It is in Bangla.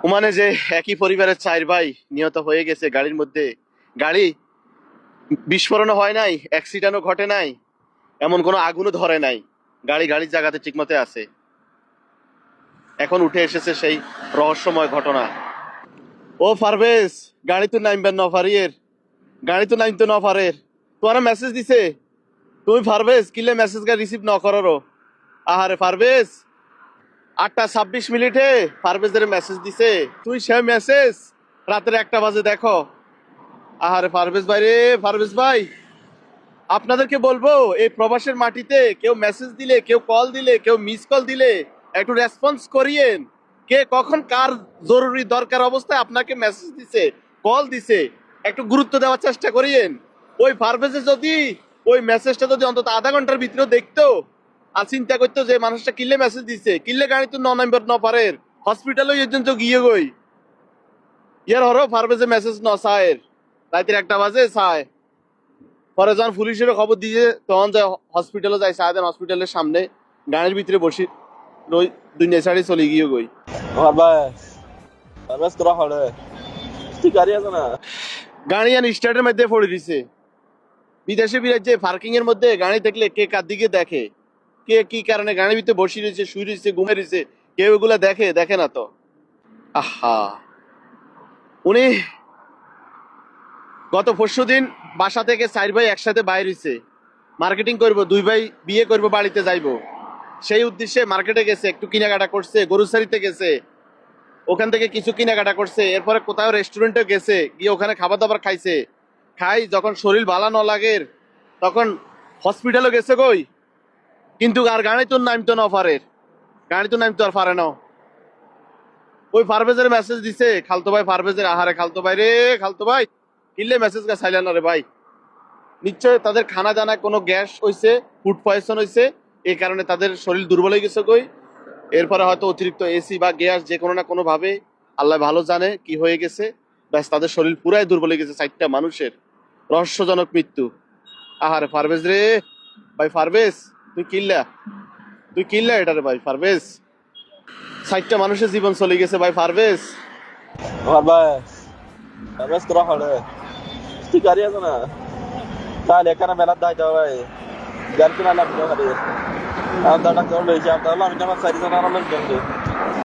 ওমানে যে একই পরিবারের 4 ভাই নিহত হয়ে গেছে গাড়ির মধ্যে। গাড়ি বিস্ফোরণও হয় নাই, অ্যাক্সিডেন্টও ঘটে নাই, এমন কোনো আগুনও ধরে নাই। গাড়ির জায়গাতে ঠিকমতো আছে। এখন উঠে এসেছে সেই রহস্যময় ঘটনা। ও পারভেজ, গাড়ি তো নামবেন না ফারিয়ের, গাড়ি তো নামতো না পারের। তোমার মেসেজ দিছে, তুমি পারভেজ কিলে মেসেজ রিসিভ ন করো। আহারে পারভেজ, 8টা 26 মিনিটে পারভেজের মেসেজ দিছে, তুই সে মেসেজ রাতের 1টা বাজে দেখো। আহারে পারভেজ ভাই রে, পারভেজ ভাই, আপনাদেরকে বলবো এই প্রবাসের মাটিতে কেউ মেসেজ দিলে, কেউ কল দিলে, কেউ মিস কল দিলে একটু রেসপন্স করিয়েন। কে কখন কার জরুরি দরকার অবস্থায় আপনাকে মেসেজ দিছে, কল দিছে, একটু গুরুত্ব দেওয়ার চেষ্টা করিয়েন। ওই পারভেজে যদি ওই মেসেজটা যদি অন্তত আধা ঘন্টার ভিতরে দেখতো আর চিন্তা করতো যে মানুষটা কিল্লে মেসেজ দিছে, কিল্লে গাড়ি তো নাম্বার ন পারের হসপিটালে পর্যন্ত গিয়ে গই ইয়ার হরো পারভেজে মেসেজ ন চায়ের রাতের 1টা বাজে চায়। পরে যখন পুলিশের খবর দিয়ে তখন যায় হসপিটালে যায়, সায়দান হসপিটালের সামনে গাড়ির ভিতরে বসি দুনিয়া ছাড়ি চলে গিয়ে গই। গাড়ি আর স্টার্টের মধ্যে পড়ে দিছে। বিদেশে বিরাজ্যে পার্কিং এর মধ্যে গাড়ি দেখলে কে কার দিকে দেখে, কে কি কারণে গাড়ির ভিতরে বসে রয়েছে, শুয়ে রয়েছে, ঘুমে রয়েছে, কেউ এগুলা দেখে না তো। আহা, উনি গত পরশুদিন বাসা থেকে 4 ভাই একসাথে বাইর হইছে, মার্কেটিং করব, 2 ভাই বিয়ে করব, বাড়িতে যাইবো, সেই উদ্দেশ্যে মার্কেটে গেছে, একটু কেনাকাটা করছে, গরুসারিতে গেছে, ওখান থেকে কিছু কেনাকাটা করছে, এরপরে কোথাও রেস্টুরেন্টে গেছে, গিয়ে ওখানে খাবার দাবার খাইছে। খাই যখন শরীর ভালো ন লাগে তখন হসপিটালে গেছে কই, কিন্তু আর গাড়ি তো নামতো না পারের, গাড়ি তো নামতো আর পারে না। ওই পারভেজের মেসেজ দিছে খালতো ভাই পারভেজের। আহারে খালতো ভাই রে, খালতো ভাই কিনলে মেসেজ গা চাইলেন না রে ভাই। নিশ্চয় তাদের খানা দানায় কোনো গ্যাস হয়েছে, ফুড পয়জন হয়েছে, এই কারণে তাদের শরীর দুর্বল হয়ে গেছে কই। এরপরে হয়তো অতিরিক্ত এসি বা গ্যাস যে কোনো না কোনো ভাবে, আল্লাহ ভালো জানে কি হয়ে গেছে, ব্যাস তাদের শরীর পুরাই দুর্বল হয়ে গেছে। 4টা মানুষের রহস্যজনক মৃত্যু। আহারে পারভেজ রে ভাই, পারভেজ তুই কিল্লা এটা রে ভাই পারভেজ। 4টা মানুষের জীবন চলে গেছে ভাই পারভেজ। তাহলে এখানে মেলার দায় দেওয়া হয় গাড়ি কিনা লাগবে। আমি তো ডাক্তার লইছি, আপনার আমি আমার 4 জন আরো লোকজন